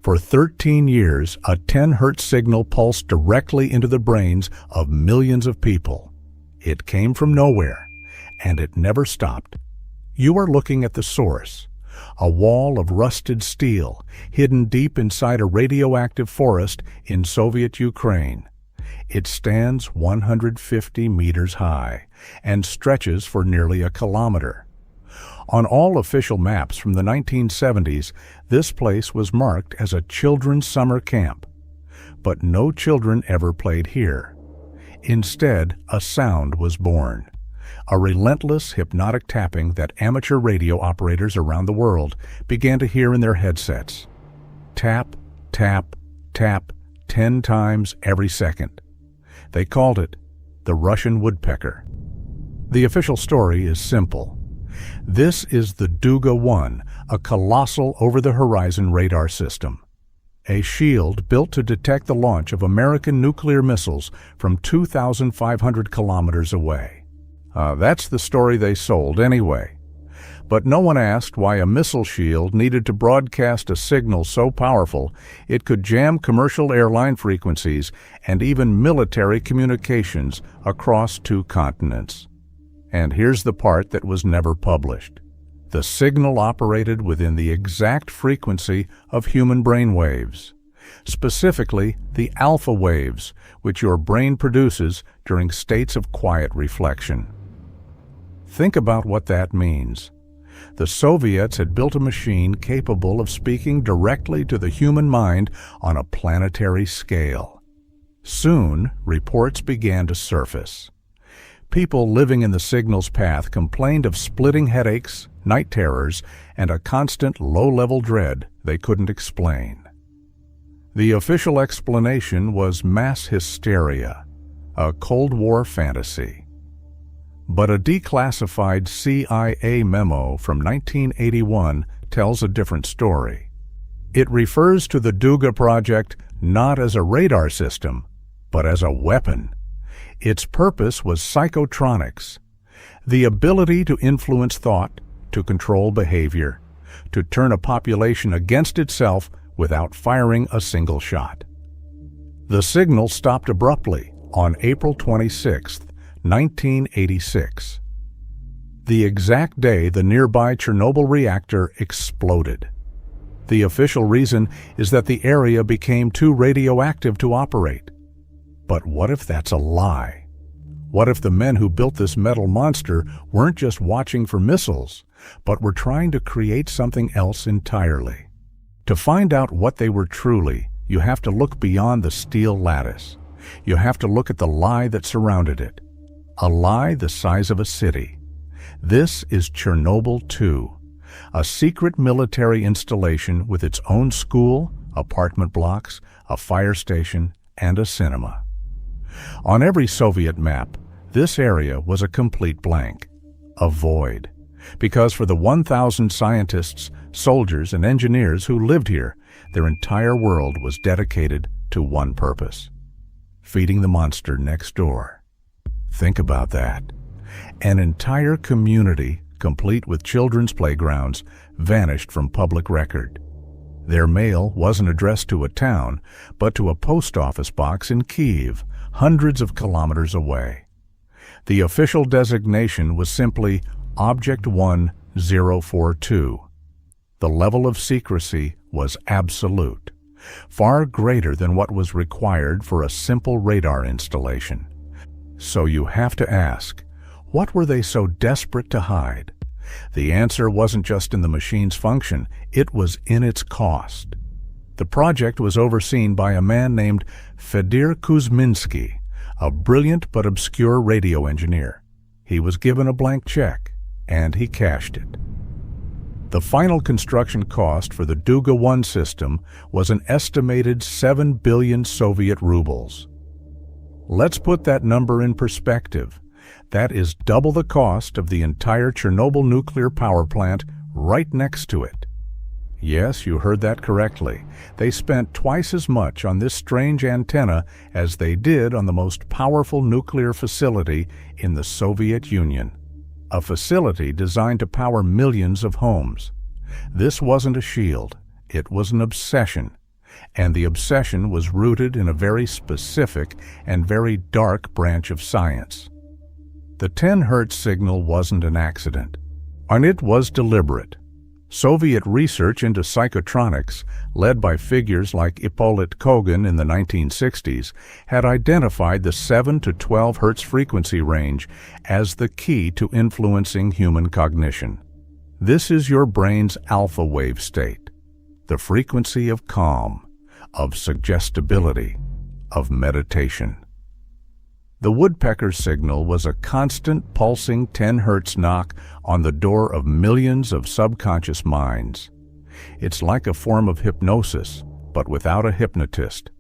For 13 years, a 10 Hz signal pulsed directly into the brains of millions of people. It came from nowhere, and it never stopped. You are looking at the source, a wall of rusted steel hidden deep inside a radioactive forest in Soviet Ukraine. It stands 150 meters high and stretches for nearly a kilometer. On all official maps from the 1970s, this place was marked as a children's summer camp. But no children ever played here. Instead, a sound was born. A relentless hypnotic tapping that amateur radio operators around the world began to hear in their headsets. Tap, tap, tap, 10 times every second. They called it the Russian woodpecker. The official story is simple. This is the Duga-1, a colossal over-the-horizon radar system. A shield built to detect the launch of American nuclear missiles from 2,500 kilometers away. That's the story they sold anyway. But no one asked why a missile shield needed to broadcast a signal so powerful it could jam commercial airline frequencies and even military communications across 2 continents. And here's the part that was never published. The signal operated within the exact frequency of human brain waves, specifically the alpha waves, which your brain produces during states of quiet reflection. Think about what that means. The Soviets had built a machine capable of speaking directly to the human mind on a planetary scale. Soon, reports began to surface. People living in the signal's path complained of splitting headaches, night terrors, and a constant low-level dread they couldn't explain. The official explanation was mass hysteria, a Cold War fantasy. But a declassified CIA memo from 1981 tells a different story. It refers to the Duga project not as a radar system, but as a weapon. Its purpose was psychotronics, the ability to influence thought, to control behavior, to turn a population against itself without firing a single shot. The signal stopped abruptly on April 26, 1986. The exact day the nearby Chernobyl reactor exploded. The official reason is that the area became too radioactive to operate. But what if that's a lie? What if the men who built this metal monster weren't just watching for missiles, but were trying to create something else entirely? To find out what they were truly, you have to look beyond the steel lattice. You have to look at the lie that surrounded it. A lie the size of a city. This is Chernobyl 2, a secret military installation with its own school, apartment blocks, a fire station, and a cinema. On every Soviet map, this area was a complete blank, a void, because for the 1,000 scientists, soldiers, and engineers who lived here, their entire world was dedicated to one purpose: feeding the monster next door. Think about that. An entire community, complete with children's playgrounds, vanished from public record. Their mail wasn't addressed to a town, but to a post office box in Kyiv, hundreds of kilometers away. The official designation was simply Object 1042. The level of secrecy was absolute, far greater than what was required for a simple radar installation. So you have to ask, what were they so desperate to hide? The answer wasn't just in the machine's function, it was in its cost. The project was overseen by a man named Fedor Kuzminsky, a brilliant but obscure radio engineer. He was given a blank check, and he cashed it. The final construction cost for the Duga-1 system was an estimated 7 billion Soviet rubles. Let's put that number in perspective. That is double the cost of the entire Chernobyl nuclear power plant right next to it. Yes, you heard that correctly. They spent twice as much on this strange antenna as they did on the most powerful nuclear facility in the Soviet Union. A facility designed to power millions of homes. This wasn't a shield. It was an obsession. and the obsession was rooted in a very specific and very dark branch of science. The 10 Hz signal wasn't an accident, and it was deliberate. Soviet research into psychotronics, led by figures like Ippolit Kogan in the 1960s, had identified the 7 to 12 Hz frequency range as the key to influencing human cognition. This is your brain's alpha wave state, the frequency of calm, of suggestibility, of meditation. The woodpecker signal was a constant pulsing 10 Hz knock on the door of millions of subconscious minds. It's like a form of hypnosis, but without a hypnotist.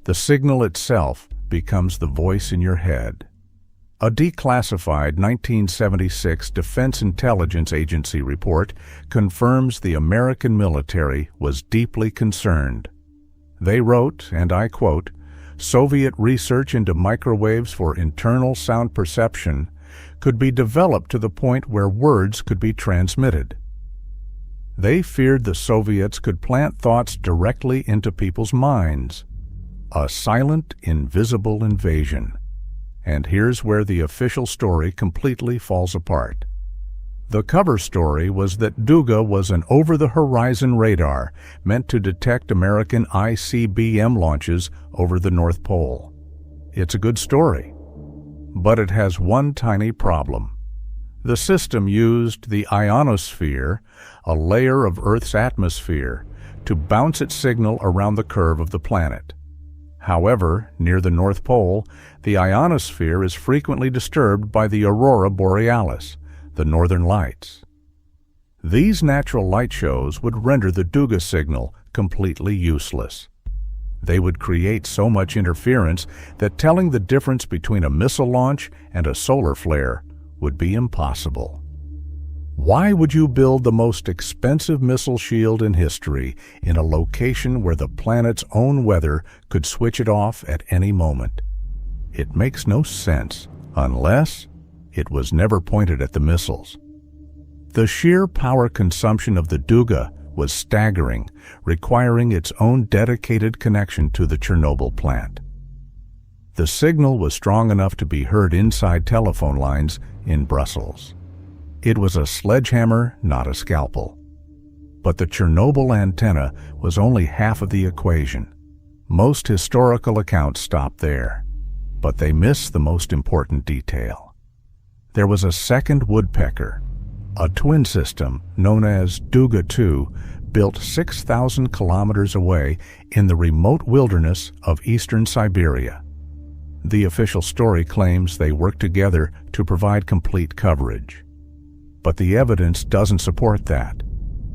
The signal itself becomes the voice in your head. A declassified 1976 Defense Intelligence Agency report confirms the American military was deeply concerned. They wrote, and I quote, "Soviet research into microwaves for internal sound perception could be developed to the point where words could be transmitted." They feared the Soviets could plant thoughts directly into people's minds. A silent, invisible invasion. And here's where the official story completely falls apart. The cover story was that Duga was an over-the-horizon radar meant to detect American ICBM launches over the North Pole. It's a good story, but it has one tiny problem. The system used the ionosphere, a layer of Earth's atmosphere, to bounce its signal around the curve of the planet. However, near the North Pole, the ionosphere is frequently disturbed by the aurora borealis, the northern lights. These natural light shows would render the Duga signal completely useless. They would create so much interference that telling the difference between a missile launch and a solar flare would be impossible. Why would you build the most expensive missile shield in history in a location where the planet's own weather could switch it off at any moment? It makes no sense, unless it was never pointed at the missiles. The sheer power consumption of the Duga was staggering, requiring its own dedicated connection to the Chernobyl plant. The signal was strong enough to be heard inside telephone lines in Brussels. It was a sledgehammer, not a scalpel. But the Chernobyl antenna was only half of the equation. Most historical accounts stop there, but they miss the most important detail. There was a second woodpecker, a twin system known as Duga 2, built 6,000 kilometers away in the remote wilderness of eastern Siberia. The official story claims they worked together to provide complete coverage. But the evidence doesn't support that.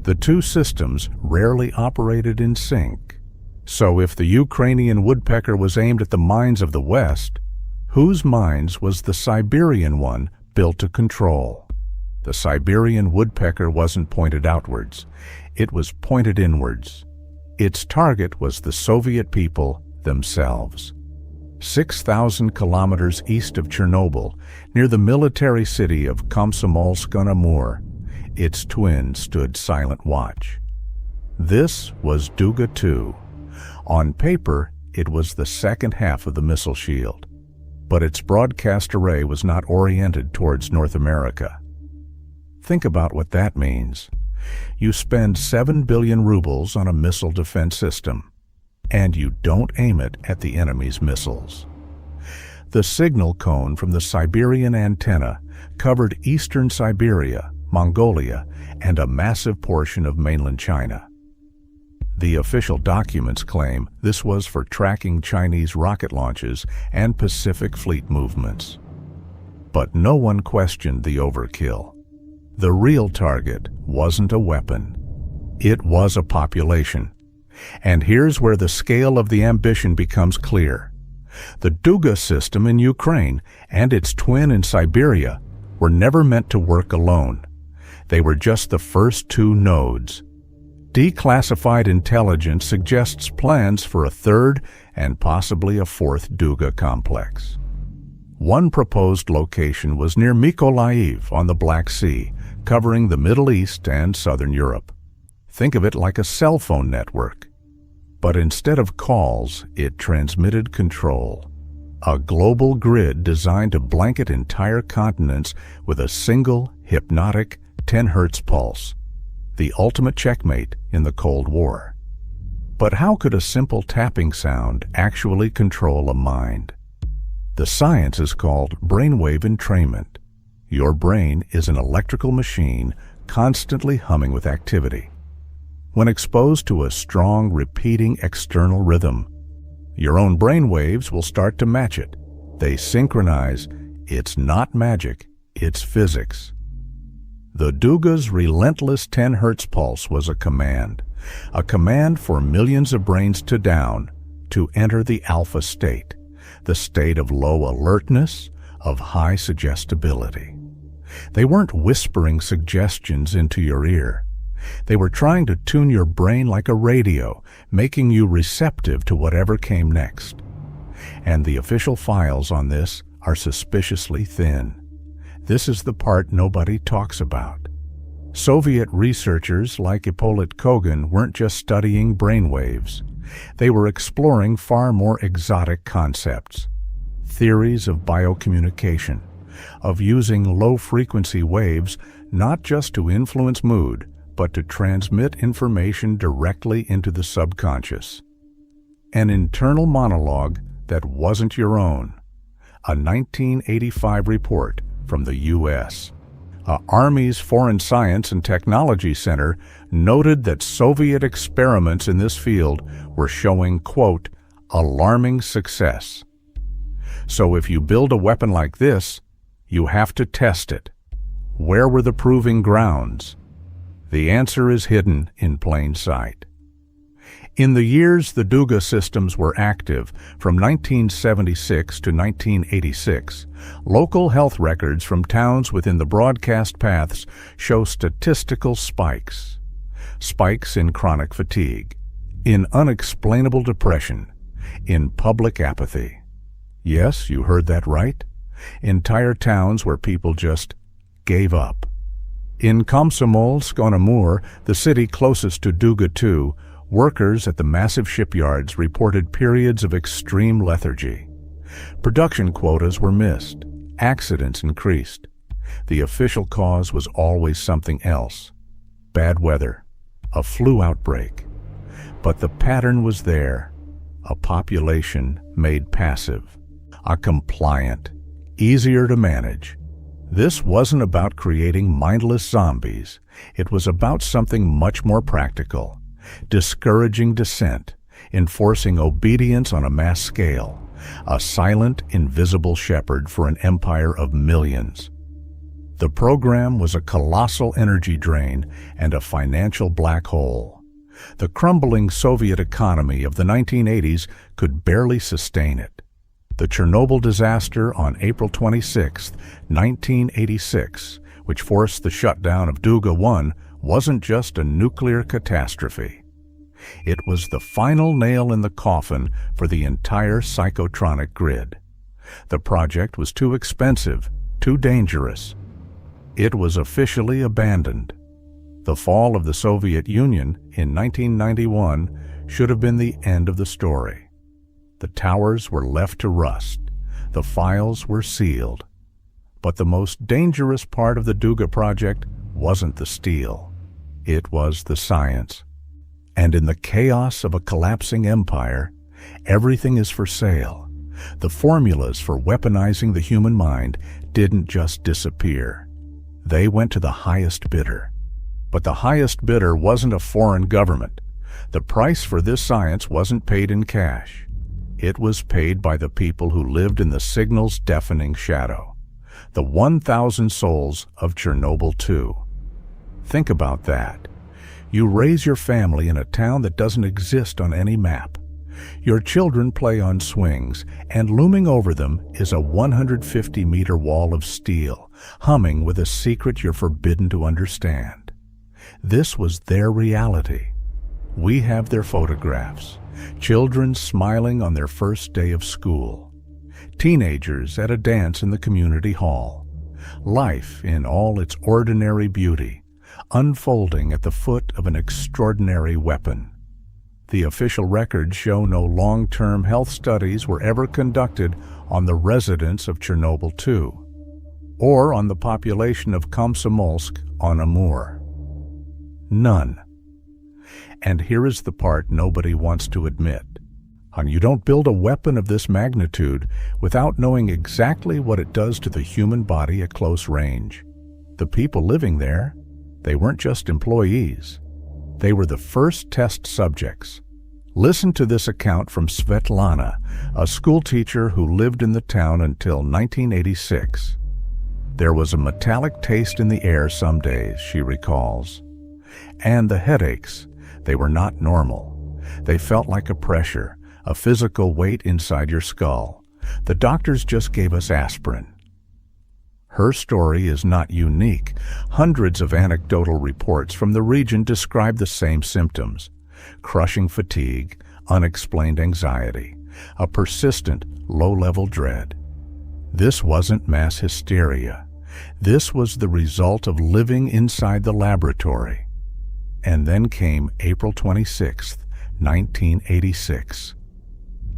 The two systems rarely operated in sync. So if the Ukrainian woodpecker was aimed at the mines of the West, whose mines was the Siberian one built to control? The Siberian woodpecker wasn't pointed outwards. It was pointed inwards. Its target was the Soviet people themselves. 6,000 kilometers east of Chernobyl, near the military city of Komsomolsk-on-Amur, its twin stood silent watch. This was Duga 2. On paper, it was the second half of the missile shield, but its broadcast array was not oriented towards North America. Think about what that means. You spend 7 billion rubles on a missile defense system, and you don't aim it at the enemy's missiles. The signal cone from the Siberian antenna covered eastern Siberia, Mongolia, and a massive portion of mainland China. The official documents claim this was for tracking Chinese rocket launches and Pacific Fleet movements. But no one questioned the overkill. The real target wasn't a weapon. It was a population. And here's where the scale of the ambition becomes clear. The Duga system in Ukraine and its twin in Siberia were never meant to work alone. They were just the first two nodes. Declassified intelligence suggests plans for a third and possibly a fourth Duga complex. One proposed location was near Mykolaiv on the Black Sea, covering the Middle East and Southern Europe. Think of it like a cell phone network. But instead of calls, it transmitted control. A global grid designed to blanket entire continents with a single, hypnotic 10 Hz pulse. The ultimate checkmate in the Cold War. But how could a simple tapping sound actually control a mind? The science is called brainwave entrainment. Your brain is an electrical machine constantly humming with activity. When exposed to a strong, repeating external rhythm, your own brain waves will start to match it. They synchronize. It's not magic, it's physics. The Duga's relentless 10 Hz pulse was a command for millions of brains to down, to enter the alpha state, the state of low alertness, of high suggestibility. They weren't whispering suggestions into your ear. They were trying to tune your brain like a radio, making you receptive to whatever came next. And the official files on this are suspiciously thin. This is the part nobody talks about. Soviet researchers like Ippolit Kogan weren't just studying brainwaves. They were exploring far more exotic concepts. Theories of biocommunication, of using low-frequency waves not just to influence mood, but to transmit information directly into the subconscious. An internal monologue that wasn't your own. A 1985 report from the U.S. Army's Foreign Science and Technology Center noted that Soviet experiments in this field were showing, quote, alarming success. So if you build a weapon like this, you have to test it. Where were the proving grounds? The answer is hidden in plain sight. In the years the Duga systems were active, from 1976 to 1986, local health records from towns within the broadcast paths show statistical spikes. Spikes in chronic fatigue, in unexplainable depression, in public apathy. Yes, you heard that right. Entire towns where people just gave up. In Komsomolsk-on-Amur, the city closest to Duga 2, workers at the massive shipyards reported periods of extreme lethargy. Production quotas were missed. Accidents increased. The official cause was always something else. Bad weather. A flu outbreak. But the pattern was there. A population made passive. A compliant. Easier to manage. This wasn't about creating mindless zombies. It was about something much more practical. Discouraging dissent, enforcing obedience on a mass scale, a silent, invisible shepherd for an empire of millions. The program was a colossal energy drain and a financial black hole. The crumbling Soviet economy of the 1980s could barely sustain it. The Chernobyl disaster on April 26, 1986, which forced the shutdown of Duga 1, wasn't just a nuclear catastrophe. It was the final nail in the coffin for the entire psychotronic grid. The project was too expensive, too dangerous. It was officially abandoned. The fall of the Soviet Union in 1991 should have been the end of the story. The towers were left to rust. The files were sealed. But the most dangerous part of the Duga project wasn't the steel. It was the science. And in the chaos of a collapsing empire, everything is for sale. The formulas for weaponizing the human mind didn't just disappear. They went to the highest bidder. But the highest bidder wasn't a foreign government. The price for this science wasn't paid in cash. It was paid by the people who lived in the signal's deafening shadow. The 1,000 souls of Chernobyl 2. Think about that. You raise your family in a town that doesn't exist on any map. Your children play on swings, and looming over them is a 150-meter wall of steel, humming with a secret you're forbidden to understand. This was their reality. We have their photographs. Children smiling on their first day of school. Teenagers at a dance in the community hall. Life in all its ordinary beauty, unfolding at the foot of an extraordinary weapon. The official records show no long-term health studies were ever conducted on the residents of Chernobyl 2, or on the population of Komsomolsk on Amur. None. And here is the part nobody wants to admit. You don't build a weapon of this magnitude without knowing exactly what it does to the human body at close range. The people living there, they weren't just employees. They were the first test subjects. Listen to this account from Svetlana, a schoolteacher who lived in the town until 1986. There was a metallic taste in the air some days, she recalls. And the headaches, they were not normal. They felt like a pressure, a physical weight inside your skull. The doctors just gave us aspirin. Her story is not unique. Hundreds of anecdotal reports from the region describe the same symptoms: crushing fatigue, unexplained anxiety, a persistent, low-level dread. This wasn't mass hysteria. This was the result of living inside the laboratory. And then came April 26, 1986.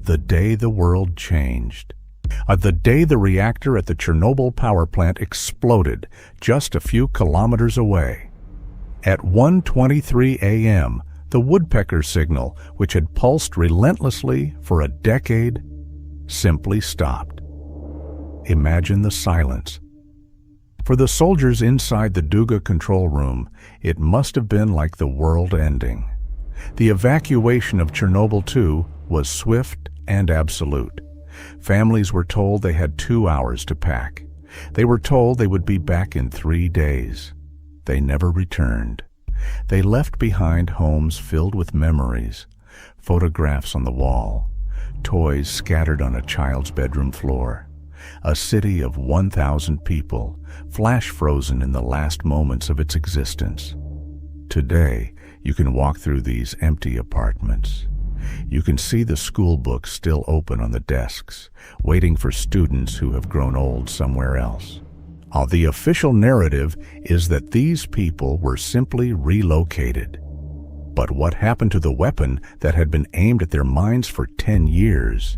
The day the world changed. The day the reactor at the Chernobyl power plant exploded just a few kilometers away. At 1:23 a.m., the woodpecker signal, which had pulsed relentlessly for a decade, simply stopped. Imagine the silence. For the soldiers inside the Duga control room, it must have been like the world ending. The evacuation of Chernobyl 2 was swift and absolute. Families were told they had 2 hours to pack. They were told they would be back in 3 days. They never returned. They left behind homes filled with memories, photographs on the wall, toys scattered on a child's bedroom floor, a city of 1,000 people, flash frozen in the last moments of its existence. Today, you can walk through these empty apartments. You can see the school books still open on the desks, waiting for students who have grown old somewhere else. The official narrative is that these people were simply relocated. But what happened to the weapon that had been aimed at their minds for 10 years?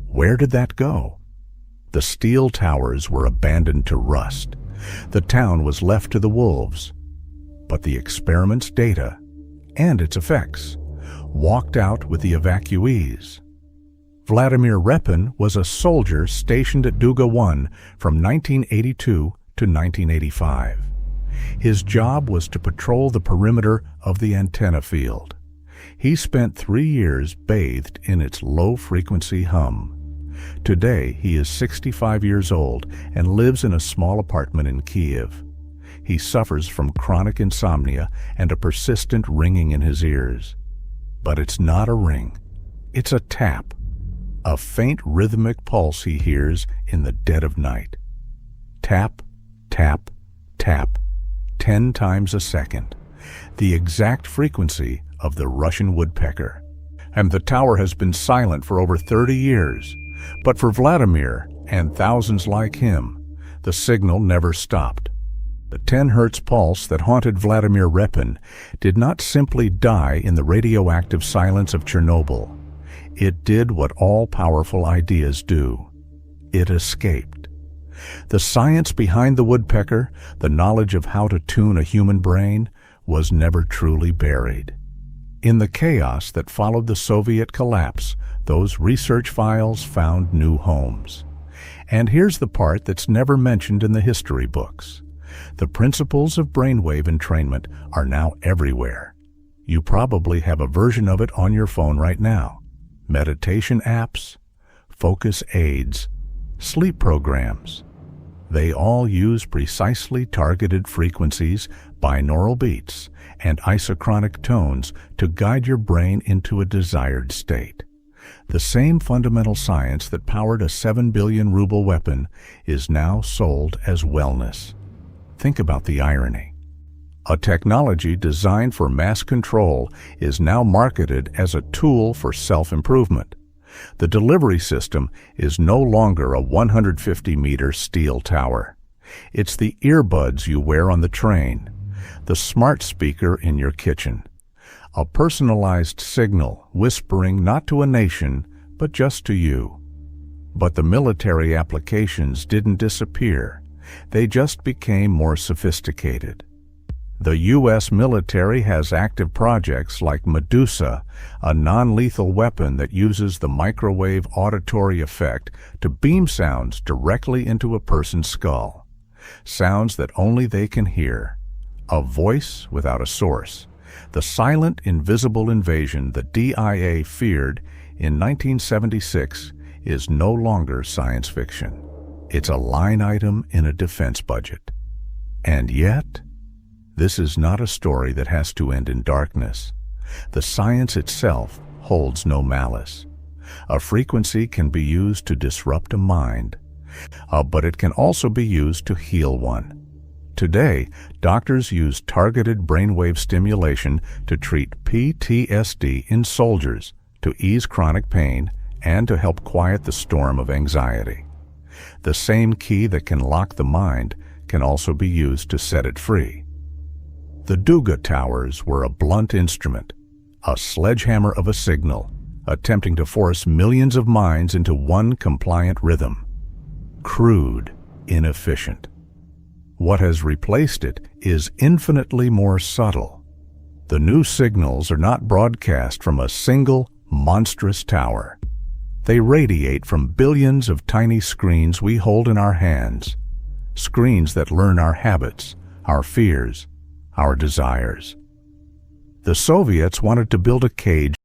Where did that go? The steel towers were abandoned to rust. The town was left to the wolves. But the experiment's data, and its effects, walked out with the evacuees. Vladimir Repin was a soldier stationed at Duga 1 from 1982 to 1985. His job was to patrol the perimeter of the antenna field. He spent 3 years bathed in its low-frequency hum. Today, he is 65 years old and lives in a small apartment in Kiev. He suffers from chronic insomnia and a persistent ringing in his ears. But it's not a ring. It's a tap. A faint rhythmic pulse he hears in the dead of night. Tap, tap, tap, 10 times a second. The exact frequency of the Russian woodpecker. And the tower has been silent for over 30 years. But for Vladimir and thousands like him, the signal never stopped. The 10 Hz pulse that haunted Vladimir Repin did not simply die in the radioactive silence of Chernobyl. It did what all-powerful ideas do. It escaped. The science behind the woodpecker, the knowledge of how to tune a human brain, was never truly buried. In the chaos that followed the Soviet collapse, those research files found new homes. And here's the part that's never mentioned in the history books. The principles of brainwave entrainment are now everywhere. You probably have a version of it on your phone right now. Meditation apps, focus aids, sleep programs. They all use precisely targeted frequencies, binaural beats, and isochronic tones to guide your brain into a desired state. The same fundamental science that powered a 7 billion ruble weapon is now sold as wellness. Think about the irony. A technology designed for mass control is now marketed as a tool for self-improvement. The delivery system is no longer a 150-meter steel tower. It's the earbuds you wear on the train, the smart speaker in your kitchen, A personalized signal whispering not to a nation, but just to you. But the military applications didn't disappear. They just became more sophisticated. The U.S. military has active projects like Medusa, a non-lethal weapon that uses the microwave auditory effect to beam sounds directly into a person's skull. Sounds that only they can hear. A voice without a source. The silent, invisible invasion the DIA feared in 1976 is no longer science fiction. It's a line item in a defense budget. And yet, this is not a story that has to end in darkness. The science itself holds no malice. A frequency can be used to disrupt a mind, but it can also be used to heal one. Today, doctors use targeted brainwave stimulation to treat PTSD in soldiers, to ease chronic pain, and to help quiet the storm of anxiety. The same key that can lock the mind can also be used to set it free. The Duga towers were a blunt instrument, a sledgehammer of a signal, attempting to force millions of minds into one compliant rhythm. Crude, inefficient. What has replaced it is infinitely more subtle. The new signals are not broadcast from a single, monstrous tower. They radiate from billions of tiny screens we hold in our hands, screens that learn our habits, our fears, our desires. The Soviets wanted to build a cage